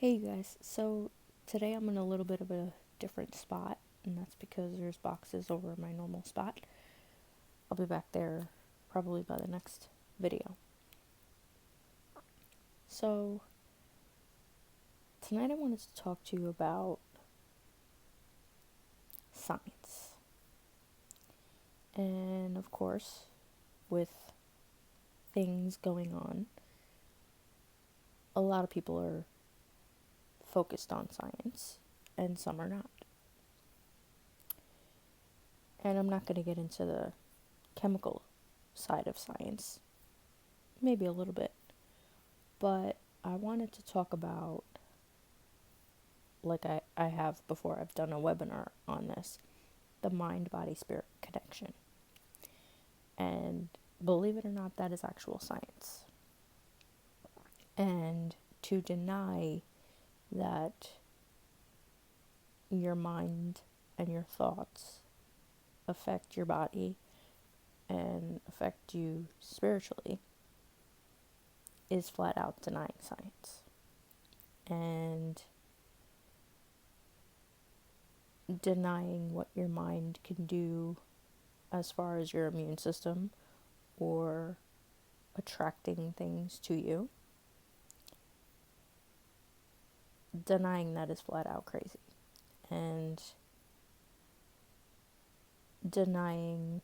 Hey you guys, so today I'm in a little bit of a different spot, and that's because there's boxes over my normal spot. I'll be back there probably by the next video. So, tonight I wanted to talk to you about science. And of course, with things going on, a lot of people are focused on science, and some are not. And I'm not going to get into the chemical side of science, maybe a little bit, but I wanted to talk about, like I have before, I've done a webinar on this, the mind body spirit connection. And believe it or not, that is actual science. And to deny that your mind and your thoughts affect your body and affect you spiritually is flat out denying science. And denying what your mind can do as far as your immune system or attracting things to you. Denying that is flat out crazy. And denying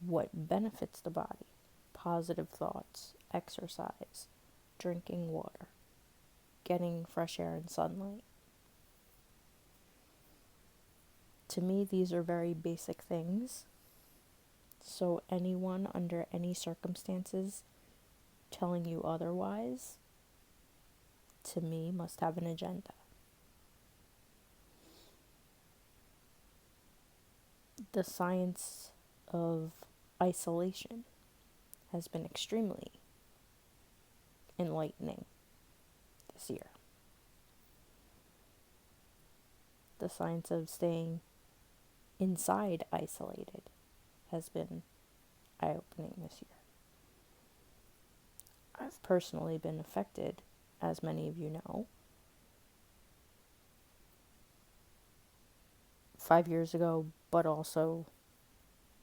what benefits the body: positive thoughts, exercise, drinking water, getting fresh air and sunlight. To me, these are very basic things. So anyone under any circumstances telling you otherwise, to me, must have an agenda. The science of isolation has been extremely enlightening this year. The science of staying inside isolated has been eye-opening this year. I've personally been affected, as many of you know. 5 years ago, but also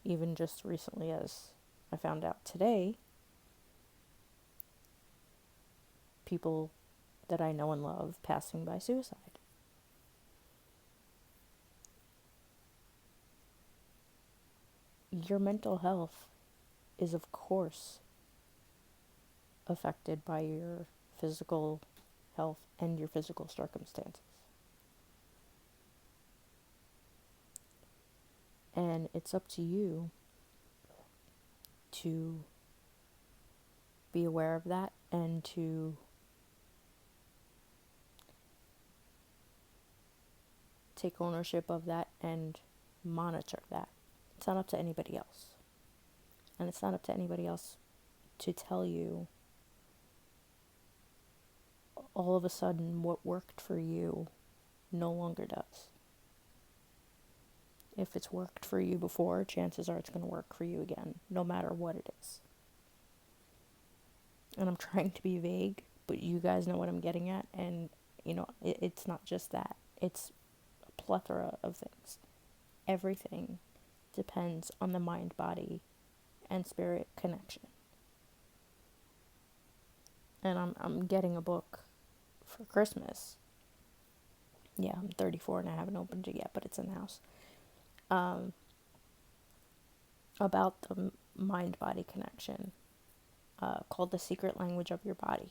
even just recently, as I found out today, people that I know and love passing by suicide. Your mental health is, of course, affected by your physical health and your physical circumstances. And it's up to you to be aware of that and to take ownership of that and monitor that. It's not up to anybody else. And it's not up to anybody else to tell you all of a sudden what worked for you no longer does. If it's worked for you before, chances are it's going to work for you again, no matter what it is. And I'm trying to be vague, but you guys know what I'm getting at. And, it's not just that. It's a plethora of things. Everything depends on the mind, body, and spirit connection. And I'm getting a book for Christmas. Yeah, I'm 34 and I haven't opened it yet, but it's in the house. About the mind-body connection, called The Secret Language of Your Body.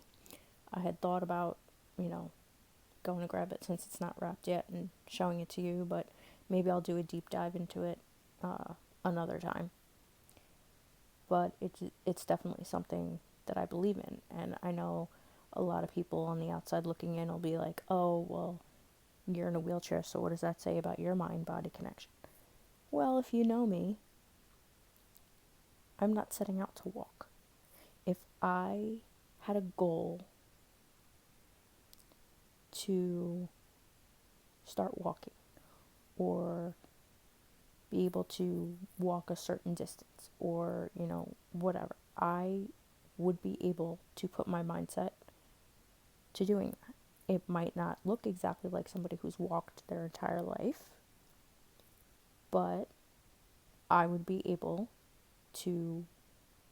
I had thought about, going to grab it since it's not wrapped yet and showing it to you, but maybe I'll do a deep dive into it another time. But it's definitely something that I believe in, and I know a lot of people on the outside looking in will be like, oh, well, you're in a wheelchair, so what does that say about your mind-body connection? Well, if you know me, I'm not setting out to walk. If I had a goal to start walking or be able to walk a certain distance or, whatever, I would be able to put my mindset to doing that. It might not look exactly like somebody who's walked their entire life, but I would be able to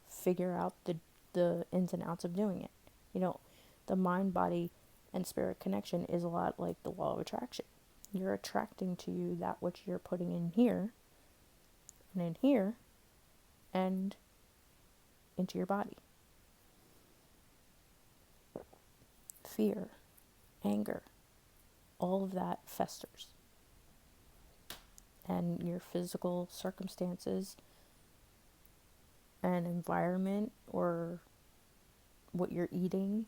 figure out the ins and outs of doing it. You know, the mind, body, and spirit connection is a lot like the law of attraction. You're attracting to you that which you're putting in here, and into your body. Fear, anger, all of that festers. And your physical circumstances and environment, or what you're eating,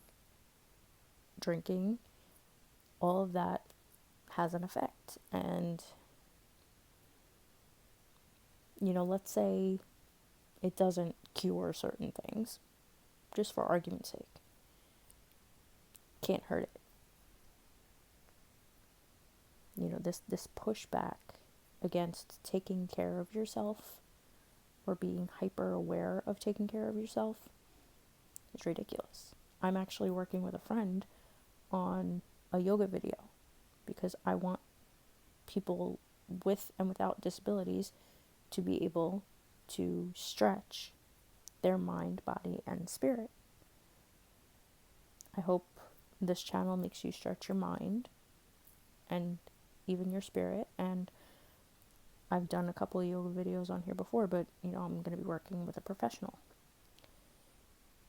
drinking, all of that has an effect. And, let's say it doesn't cure certain things, just for argument's sake. Can't hurt it. This pushback against taking care of yourself, or being hyper aware of taking care of yourself, is ridiculous. I'm actually working with a friend on a yoga video because I want people with and without disabilities to be able to stretch their mind, body, and spirit. I hope this channel makes you stretch your mind and even your spirit. And I've done a couple of yoga videos on here before, but I'm going to be working with a professional.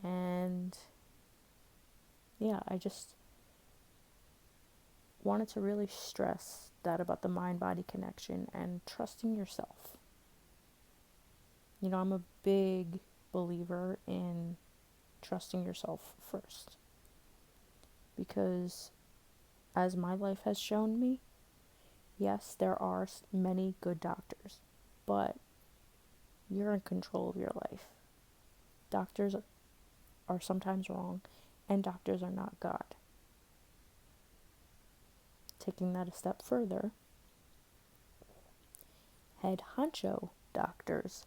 And yeah, I just wanted to really stress that about the mind-body connection and trusting yourself. I'm a big believer in trusting yourself first, because as my life has shown me, yes, there are many good doctors, but you're in control of your life. Doctors are sometimes wrong, and doctors are not God. Taking that a step further, head honcho doctors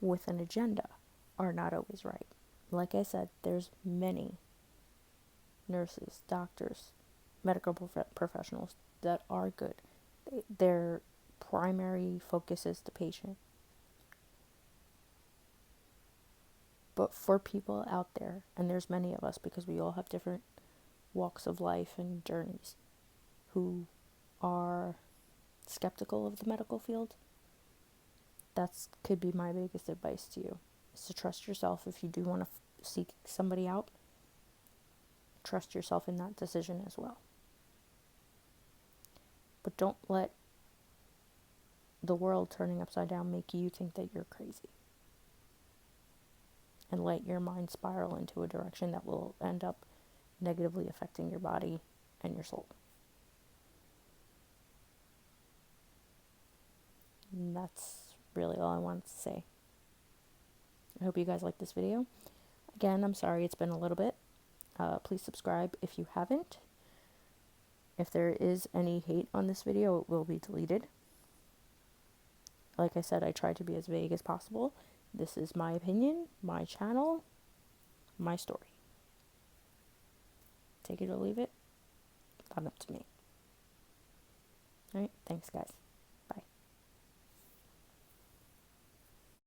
with an agenda are not always right. Like I said, there's many nurses, doctors, medical professionals that are good. Their primary focus is the patient. But for people out there, and there's many of us because we all have different walks of life and journeys, who are skeptical of the medical field, that could be my biggest advice to you, is to trust yourself. If you do want to seek somebody out, trust yourself in that decision as well. But don't let the world turning upside down make you think that you're crazy, and let your mind spiral into a direction that will end up negatively affecting your body and your soul. And that's really all I wanted to say. I hope you guys like this video. Again, I'm sorry it's been a little bit. Please subscribe if you haven't. If there is any hate on this video, it will be deleted. Like I said, I try to be as vague as possible. This is my opinion, my channel, my story. Take it or leave it. Not up to me. Alright, thanks guys.